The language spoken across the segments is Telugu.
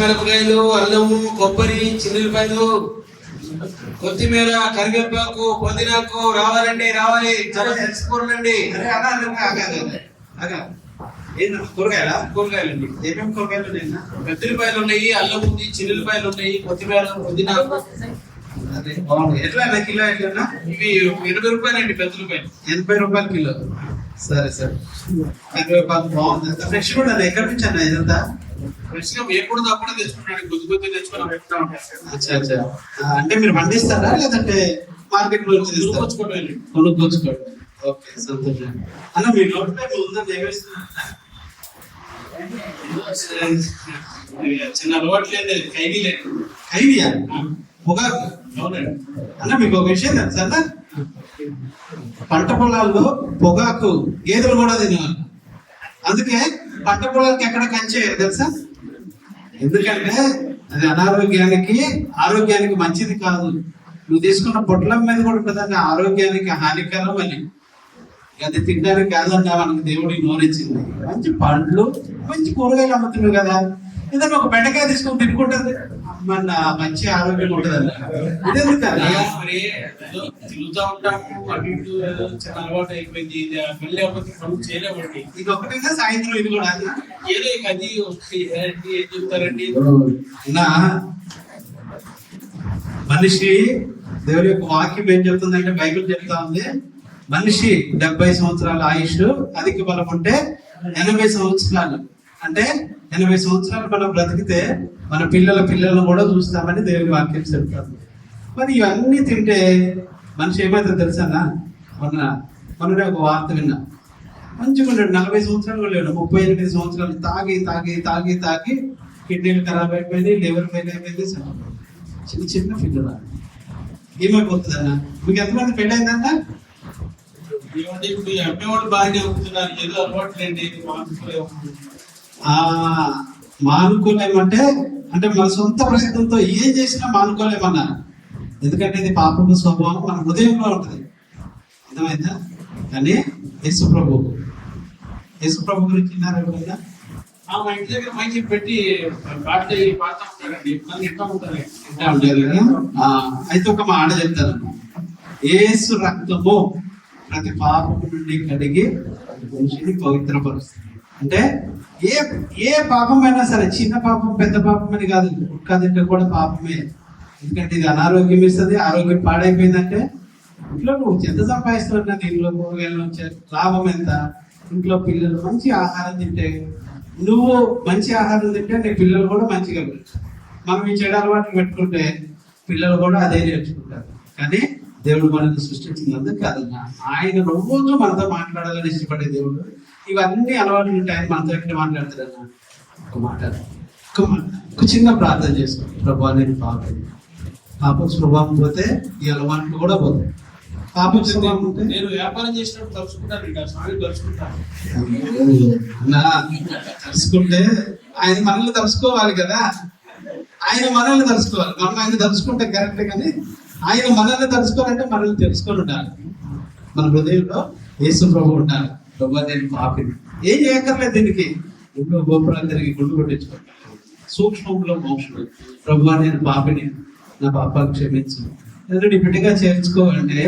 మిరపకాయలు, అల్లము, కొబ్బరి, చిల్లుపాయలు, కొత్తిమీర, కరివేపాకు, పుదీనాకు రావాలండి, రావాలి. చాలా తెలుసుకోరండి. కూరగాయలండి. ఏమేమి కూరగాయలు ఉన్నాయి? పెద్దపాయలు ఉన్నాయి, అల్లం ఉంది, చిల్లుపాయలు ఉన్నాయి, కొత్తిమీర, పుదీనాకు. అదే బాగుంది. ఎట్లా కిలో ఎట్లా? ఇవి 80 రూపాయలండి. పెద్దపాయలు 80 రూపాయలు కిలో. సరే సరే. కరివేపాకు బాగుంది. ఫ్రెష్ కూడా ఎక్కడి నుంచి అన్న ఇదంతా? ఫ్రెష్ గా ఎప్పుడు అప్పుడే తెచ్చుకున్నాడు. కొద్ది తెచ్చుకున్నాం. అచ్చా. అంటే మీరు పండిస్తారా లేదంటే మార్కెట్ లో కొనుక్కొచ్చుకోండి? ఓకే, సంతోషం. అన్న మీ నోట్లో ఉందని ఏమేస్తున్నా? చిన్న అలవాటు లేదు. ఐడియా పొగాకు. అన్న మీకు ఒక విషయం తెలుసా? పంట పొలాల్లో పొగాకు గేదెలు కూడా తినేవాళ్ళు. అందుకే పంట పొలాలకి ఎక్కడ కంచేయారు తెలుసా? ఎందుకంటే అది ఆరోగ్యానికి మంచిది కాదు. నువ్వు తీసుకున్న పొట్లం మీద కూడా ఉంటుంది, ఆరోగ్యానికి హానికరం అని. అది తినడానికి కాదన్నా మనకు దేవుడికి నోరించింది. మంచి పండ్లు, మంచి కూరగాయలు అమ్ముతున్నావు కదా, ఏదైనా ఒక బెండకాయ తీసుకొని తినుకుంటుంది, మన మంచి ఆరోగ్యం ఉంటుంది. ఇదెందుకన్నా తిరుగుతూ ఉంటాము. అటు ఇటు చిన్న అలవాటు అయిపోయింది. మళ్ళీ పనులు చేయలేమండి. ఇది ఒకటైనా సాయంత్రం ఇది కూడా ఏదో అది ఏం చెప్తారండి. మనిషి దేవుడి యొక్క వాక్యం ఏం చెప్తుందంటే, బైబిల్ చెప్తా ఉంది, మనిషి 70 సంవత్సరాల ఆయుష్, అధిక బలం ఉంటే 80 సంవత్సరాలు. అంటే 80 సంవత్సరాలు మనం బ్రతికితే మన పిల్లలను కూడా చూస్తామని దేవుడి వాక్యం చెప్తారు. మరి ఇవన్నీ తింటే మనిషి ఏమైతే తెలుసా? మొన్న ఒక వార్త విన్నా. మంచిగా ఉన్నాడు, 40 సంవత్సరాలు కూడా లేడు, 38 సంవత్సరాలు తాగి తాగి తాగి తాగి కిడ్నీలు ఖరాబ్ అయిపోయింది, లివర్ ఫెయిల్ అయిపోయింది. చిన్న పిల్లలు ఏమైపోతుంది అన్న? మీకు ఎంతమంది పెళ్ళయిందన్న? ఇప్పుడు అమ్మేవాళ్ళు బాగానే అవుతున్నారు. ఏదో అలవాట్లేండి. మానుకోలేమంటే అంటే మన సొంత ప్రయత్నంతో ఏం చేసినా మానుకోలేమన్నా. ఎందుకంటే ఇది పాపపు స్వభావం మన హృదయంలో ఉంటుంది. అర్థమైందా? కానీ యేసు ప్రభు గురించి విన్నారా ఎవరైనా? మా ఇంటి దగ్గర మంచి పెట్టి పాడుతూ ఉంటారండి. ఇంటా ఉంటారు. అయితే ఒక మాట చెప్తాను. యేసు రక్తము ప్రతి పాపము నుండి కడిగి మనిషిని పవిత్రపరుస్తుంది. అంటే ఏ పాపమైనా సరే, చిన్న పాపం పెద్ద పాపం అని కాదు, తింటే కూడా పాపమే. ఎందుకంటే ఇది అనారోగ్యం ఇస్తుంది. ఆరోగ్యం పాడైపోయిందంటే ఇంట్లో నువ్వు ఎంత సంపాదిస్తున్నా, దీనిలో కూరగాయల నుంచి లాభం ఎంత? ఇంట్లో పిల్లలు మంచి ఆహారం తింటే, నువ్వు మంచి ఆహారం తింటే నీ పిల్లలు కూడా మంచిగా పెడతారు. మనం ఈ చెడు అలవాట్లు పెట్టుకుంటే పిల్లలు కూడా అదే నేర్చుకుంటారు. కానీ దేవుడు మనల్ని సృష్టించినందుకు కాదన్నా, ఆయన రోజు మనతో మాట్లాడాలని ఇష్టపడే దేవుడు. ఇవన్నీ అలవాట్లు ఉంటే ఆయన మనతో ఎక్కడ మాట్లాడతాడన్నా? ఒక చిన్న ప్రార్థన చేసుకో. ప్రభా, నేను పాప స్వభావం పోతే ఈ అలవాట్లు కూడా పోతాయి. పాప స్వభావం ఉంటే నేను వ్యాపారం చేసినప్పుడు తలుచుకుంటాను. తలుచుకుంటే ఆయన మనల్ని తలుచుకోవాలి కదా. ఆయన మనల్ని తలుచుకోవాలి. మనం ఆయన తలుచుకుంటే కరెక్ట్, కానీ ఆయన మనల్ని తలుచుకోవాలంటే మనల్ని తెలుసుకొని ఉండాలి. మన హృదయంలో యేసు ప్రభు ఉండాలి. ప్రభు, నేను పాపిని. ఏం చేయక్కర్లేదు దీనికి. ఇంట్లో గోపురాలు తిరిగి గుండు కొట్టించుకోండి. సూక్ష్మంలో మోక్షం. ప్రభు, నేను పాపిని, నా పాపాలు క్షమించు. ఎందుకంటే బిడ్డగా చేర్చుకోవాలంటే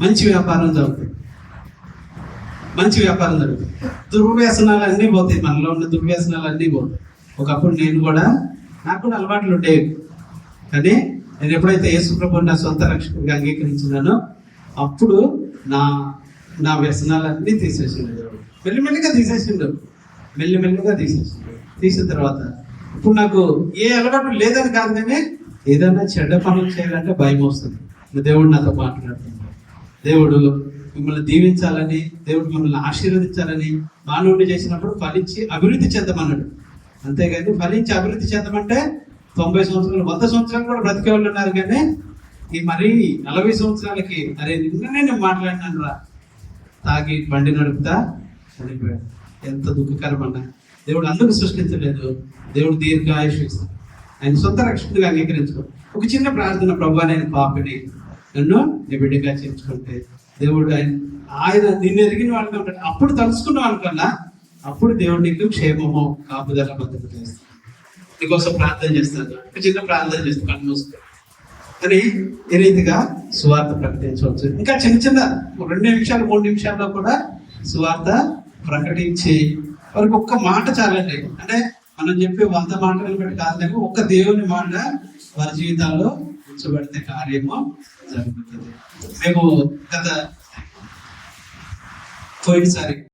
మంచి వ్యాపారం జరుగుతుంది. దుర్వ్యసనాలు అన్నీ పోతాయి. మనలో ఉన్న దుర్వ్యసనాలు అన్నీ పోతాయి. ఒకప్పుడు నాకు కూడా అలవాట్లు ఉండేవి. కానీ నేను ఎప్పుడైతే యేసు ప్రభువుని నా సొంత రక్షకుడిగా అంగీకరించినానో అప్పుడు నా వ్యసనాలన్నీ తీసేసిండు. మెల్లిమెల్లిగా తీసేసిండు. తీసిన తర్వాత ఇప్పుడు నాకు ఏ అలవాటు లేదని కాదు, కానీ ఏదైనా చెడ్డ పనులు చేయాలంటే భయం వస్తుంది. దేవుడు నాతో మాట్లాడుతున్నాడు. దేవుడు మిమ్మల్ని దీవించాలని, దేవుడు మిమ్మల్ని ఆశీర్వదించాలని మానవుడిని చేసినప్పుడు ఫలించి అభివృద్ధి చెందమన్నాడు. అంతేగాని ఫలించి అభివృద్ధి చెందమంటే 90 సంవత్సరాలు 100 సంవత్సరాలు కూడా బ్రతికే వాళ్ళు ఉన్నారు. కానీ ఈ మరీ 40 సంవత్సరాలకి అరే నిన్ననే నేను మాట్లాడినాను రా, తాగి బండి నడుపుతా చనిపోయాడు. ఎంత దుఃఖకరం అన్నా. దేవుడు అందుకు సృష్టించలేదు. దేవుడు దీర్ఘాయుష్ ఇస్తాడు. ఆయన సొంత రక్షకుడిగా అంగీకరించుకో. ఒక చిన్న ప్రార్థన, ప్రభు, నేను పాపిని, నన్ను నీ బిడ్డగా చేర్చుకుంటే దేవుడు ఆయన నిన్ను ఎరిగిన వాళ్ళకి ఉంటాడు. అప్పుడు తలుసుకున్నాం అనుకన్నా అప్పుడు దేవుడు నీకు క్షేమము కాపుదల భద్రత చేస్తాడు. నీకోసం ప్రార్థన చేస్తాను, ఒక చిన్న ప్రార్థన చేస్తాను, కళ్ళు మూసుకో అని ఈ రీతిగా సువార్త ప్రకటించవచ్చు. ఇంకా చిన్న చిన్న 2 నిమిషాలు 3 నిమిషాల్లో కూడా సువార్త ప్రకటించి వారికి ఒక్క మాట చాలండి. అంటే మనం చెప్పే 100 మాటలను బట్టి కాదు, కానీ ఒక్క దేవుని మాట వారి జీవితాల్లో ఉంచబడితే కార్యము జరుగుతుంది. మేము పోయినసారి